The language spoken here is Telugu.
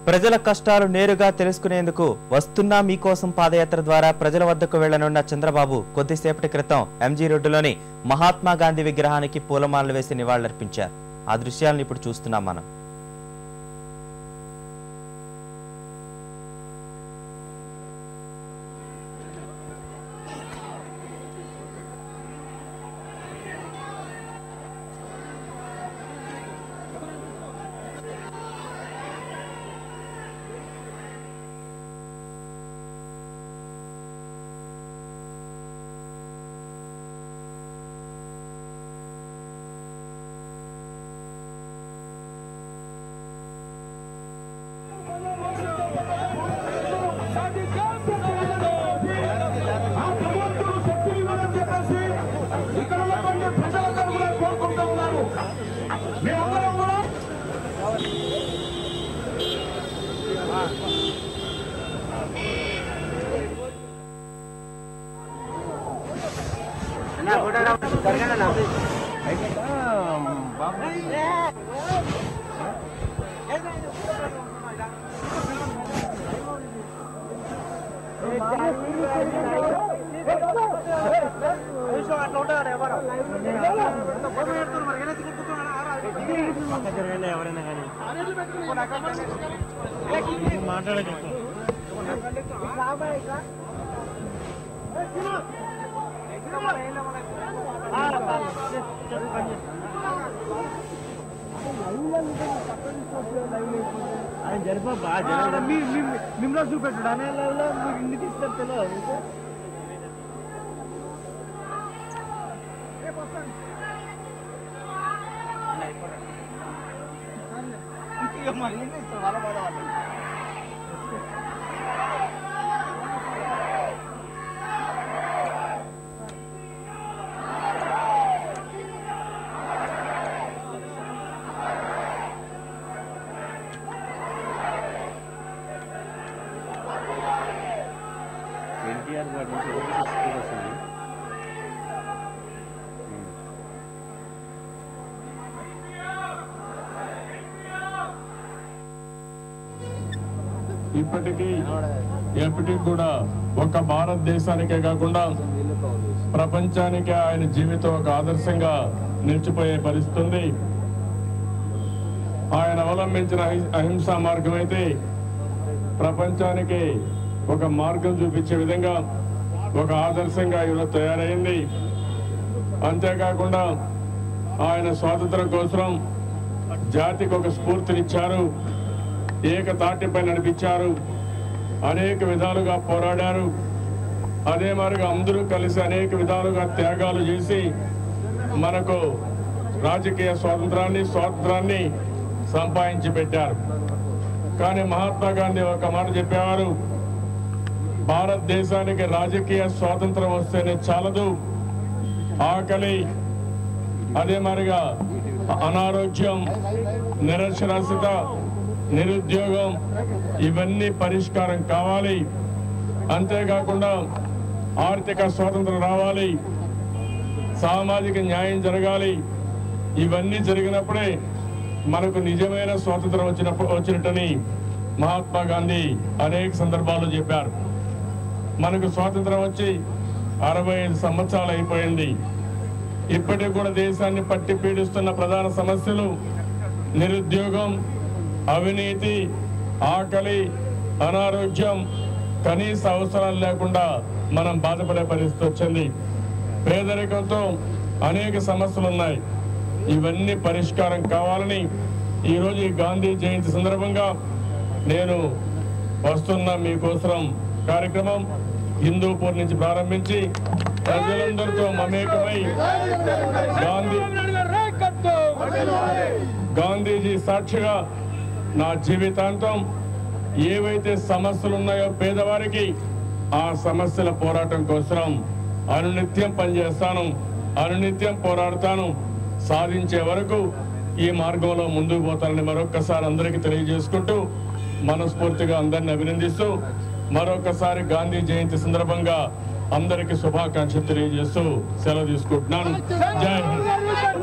ప్రజల కష్టాలు నేరుగా తెలుసుకునేందుకు వస్తున్నా మీకోసం పాదయాత్ర ద్వారా ప్రజల వద్దకు వెళ్లనున్న చంద్రబాబు కొద్దిసేపటి క్రితం ఎంజీ రోడ్డులోని మహాత్మా గాంధీ విగ్రహానికి పూలమాలలు వేసి నివాళులర్పించారు. ఆ దృశ్యాలను ఇప్పుడు చూస్తున్నాం మనం. ఎప్పటికీ కూడా ఒక భారతదేశానికే కాకుండా ప్రపంచానికే ఆయన జీవితం ఒక ఆదర్శంగా నిలిచిపోయే పరిస్థితి. ఆయన అవలంబించిన అహింసా మార్గం అయితే ప్రపంచానికి ఒక మార్గం చూపించే విధంగా ఒక ఆదర్శంగా ఈరోజు తయారైంది. అంతేకాకుండా ఆయన స్వాతంత్రం కోసం జాతికి ఒక స్ఫూర్తినిచ్చారు, ఏకతాటిపై నడిపించారు, అనేక విధాలుగా పోరాడారు. అదే మాదిరిగా అందరూ కలిసి అనేక విధాలుగా త్యాగాలు చేసి మనకు రాజకీయ స్వాతంత్రాన్ని సంపాదించి పెట్టారు. కానీ మహాత్మా గాంధీ ఒక మాట చెప్పేవారు, భారతదేశానికి రాజకీయ స్వాతంత్రం వస్తేనే చాలదు, ఆకలి, అదే మాదిరిగా అనారోగ్యం, నిరక్షరాస్యత, నిరుద్యోగం ఇవన్నీ పరిష్కారం కావాలి. అంతేకాకుండా ఆర్థిక స్వాతంత్రం రావాలి, సామాజిక న్యాయం జరగాలి. ఇవన్నీ జరిగినప్పుడే మనకు నిజమైన స్వాతంత్రం వచ్చినట్టని మహాత్మా గాంధీ అనేక సందర్భాల్లో చెప్పారు. మనకు స్వాతంత్రం వచ్చి 65 సంవత్సరాలు అయిపోయింది. ఇప్పటికి కూడా దేశాన్ని పట్టి పీడిస్తున్న ప్రధాన సమస్యలు నిరుద్యోగం, అవినీతి, ఆకలి, అనారోగ్యం, కనీస అవసరాలు లేకుండా మనం బాధపడే పరిస్థితి వచ్చింది. పేదరికంతో అనేక సమస్యలు ఉన్నాయి. ఇవన్నీ పరిష్కారం కావాలని ఈరోజు ఈ గాంధీ జయంతి సందర్భంగా నేను వస్తున్న మీకోసం కార్యక్రమం హిందూపూర్ నుంచి ప్రారంభించి ప్రజలందరితో మమేకమై గాంధీజీ సాక్షిగా నా జీవితాంతం ఏవైతే సమస్యలు ఉన్నాయో పేదవారికి ఆ సమస్యల పోరాటం కోసం అనునిత్యం పనిచేస్తాను, అనునిత్యం పోరాడతాను, సాధించే వరకు ఈ మార్గంలో ముందుకు పోతానని మరొక్కసారి అందరికీ తెలియజేసుకుంటూ మనస్ఫూర్తిగా అందరిని అభినందిస్తూ మరొకసారి గాంధీ జయంతి సందర్భంగా అందరికీ శుభాకాంక్షలు తెలియజేస్తూ సెలవు తీసుకుంటున్నాను. జై హింద్.